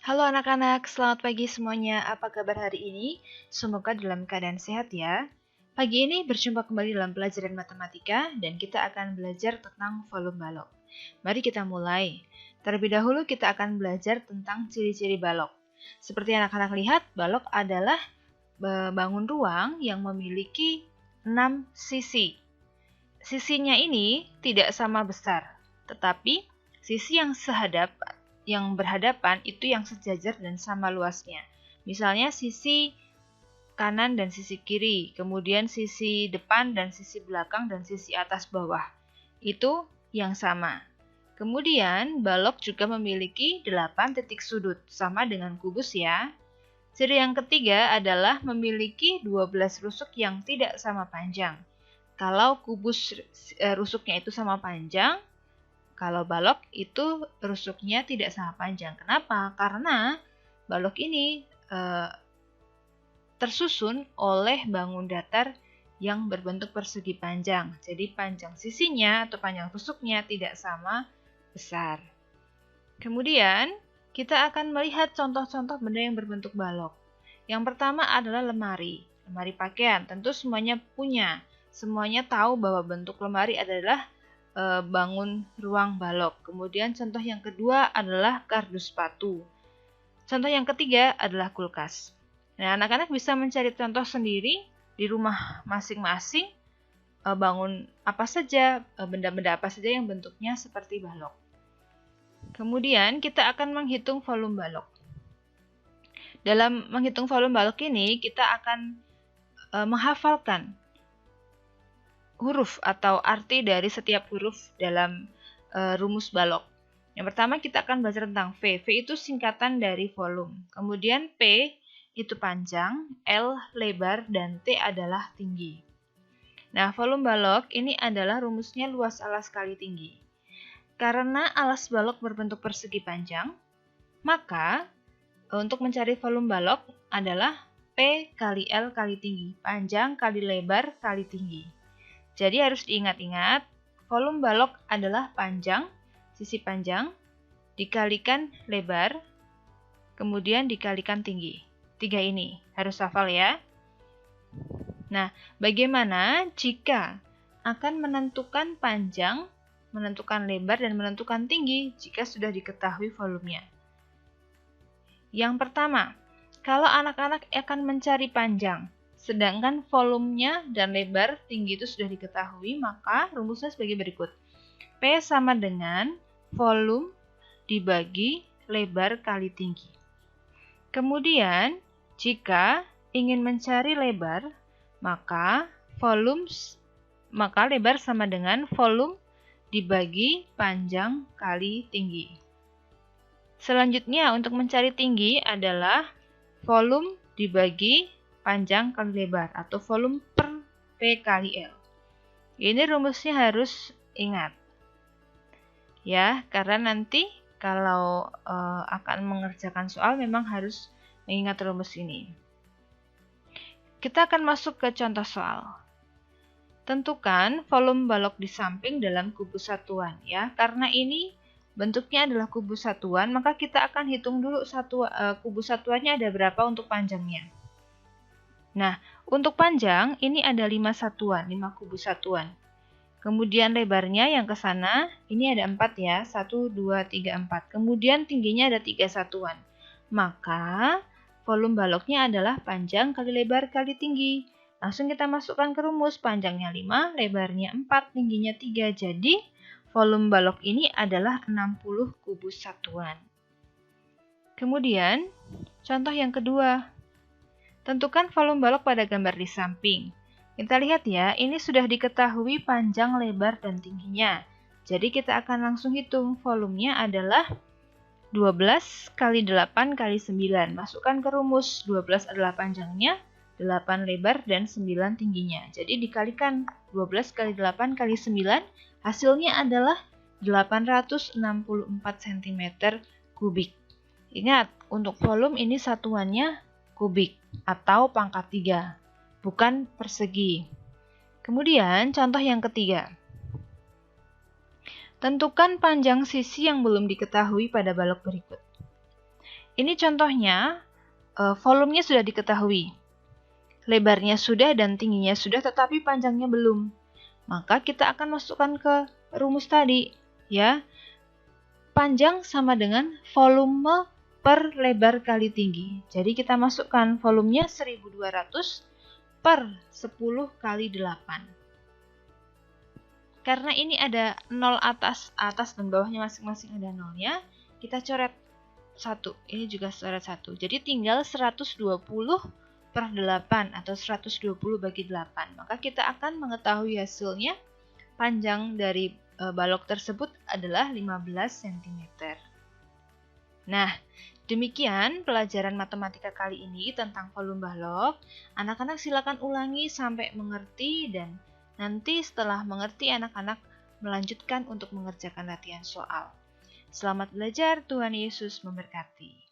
Halo anak-anak, selamat pagi semuanya. Apa kabar hari ini? Semoga dalam keadaan sehat ya. Pagi ini berjumpa kembali dalam pelajaran matematika dan kita akan belajar tentang volume balok. Mari kita mulai. Terlebih dahulu kita akan belajar tentang ciri-ciri balok. Seperti anak-anak lihat, balok adalah bangun ruang yang memiliki 6 sisi. Sisinya ini tidak sama besar, tetapi sisi yang berhadapan itu yang sejajar dan sama luasnya. Misalnya sisi kanan dan sisi kiri, kemudian sisi depan dan sisi belakang dan sisi atas bawah. Itu yang sama. Kemudian balok juga memiliki 8 titik sudut, sama dengan kubus ya. Ciri yang ketiga adalah memiliki 12 rusuk yang tidak sama panjang. Kalau kubus rusuknya itu sama panjang, kalau balok itu rusuknya tidak sama panjang. Kenapa? Karena balok ini tersusun oleh bangun datar yang berbentuk persegi panjang. Jadi panjang sisinya atau panjang rusuknya tidak sama besar. Kemudian kita akan melihat contoh-contoh benda yang berbentuk balok. Yang pertama adalah lemari. Lemari pakaian, tentu semuanya punya. Semuanya tahu bahwa bentuk lemari adalah bangun ruang balok. Kemudian contoh yang kedua adalah kardus sepatu. Contoh yang ketiga adalah kulkas. Nah, anak-anak bisa mencari contoh sendiri di rumah masing-masing, bangun apa saja, benda-benda apa saja yang bentuknya seperti balok. Kemudian kita akan menghitung volume balok. Dalam menghitung volume balok ini, kita akan menghafalkan huruf atau arti dari setiap huruf dalam rumus balok. Yang pertama kita akan belajar tentang V. V itu singkatan dari volume. Kemudian P itu panjang, L lebar, dan T adalah tinggi. Nah, volume balok ini adalah rumusnya luas alas kali tinggi. Karena alas balok berbentuk persegi panjang, maka untuk mencari volume balok adalah P kali L kali tinggi. Panjang kali lebar kali tinggi. Jadi harus diingat-ingat, volume balok adalah panjang, sisi panjang, dikalikan lebar, kemudian dikalikan tinggi. 3 ini harus hafal ya. Nah, bagaimana jika akan menentukan panjang, menentukan lebar, dan menentukan tinggi jika sudah diketahui volumenya? Yang pertama, kalau anak-anak akan mencari panjang, sedangkan volumenya dan lebar tinggi itu sudah diketahui, maka rumusnya sebagai berikut. P sama dengan volume dibagi lebar kali tinggi. Kemudian, jika ingin mencari lebar, maka lebar sama dengan volume dibagi panjang kali tinggi. Selanjutnya, untuk mencari tinggi adalah volume dibagi panjang kali lebar atau volume per P kali L. Ini rumusnya harus ingat. Ya, karena nanti kalau akan mengerjakan soal memang harus mengingat rumus ini. Kita akan masuk ke contoh soal. Tentukan volume balok di samping dalam kubus satuan ya. Karena ini bentuknya adalah kubus satuan, maka kita akan hitung dulu kubus satuannya ada berapa untuk panjangnya. Nah, untuk panjang ini ada 5 satuan, 5 kubus satuan. Kemudian lebarnya yang ke sana, ini ada 4 ya, 1, 2, 3, 4. Kemudian tingginya ada 3 satuan. Maka, volume baloknya adalah panjang kali lebar kali tinggi. Langsung kita masukkan ke rumus, panjangnya 5, lebarnya 4, tingginya 3. Jadi, volume balok ini adalah 60 kubus satuan. Kemudian, contoh yang kedua. Tentukan volume balok pada gambar di samping. Kita lihat ya, ini sudah diketahui panjang, lebar, dan tingginya. Jadi kita akan langsung hitung. Volumenya adalah 12 kali 8 kali 9. Masukkan ke rumus, 12 adalah panjangnya, 8 lebar, dan 9 tingginya. Jadi dikalikan 12 kali 8 kali 9, hasilnya adalah 864 cm kubik. Ingat, untuk volume ini satuannya kubik atau pangkat 3, bukan persegi. Kemudian contoh yang ketiga. Tentukan panjang sisi yang belum diketahui pada balok berikut. Ini contohnya, volumenya sudah diketahui. Lebarnya sudah dan tingginya sudah, tetapi panjangnya belum. Maka kita akan masukkan ke rumus tadi, ya. Panjang sama dengan volume per lebar kali tinggi. Jadi kita masukkan volumenya 1200 per 10 kali 8. Karena ini ada 0 atas dan bawahnya masing-masing ada 0-nya, kita coret 1. Ini juga coret 1. Jadi tinggal 120 per 8 atau 120 bagi 8. Maka kita akan mengetahui hasilnya. Panjang dari balok tersebut adalah 15 cm. Nah, demikian pelajaran matematika kali ini tentang volume balok. Anak-anak silakan ulangi sampai mengerti, dan nanti setelah mengerti anak-anak melanjutkan untuk mengerjakan latihan soal. Selamat belajar, Tuhan Yesus memberkati.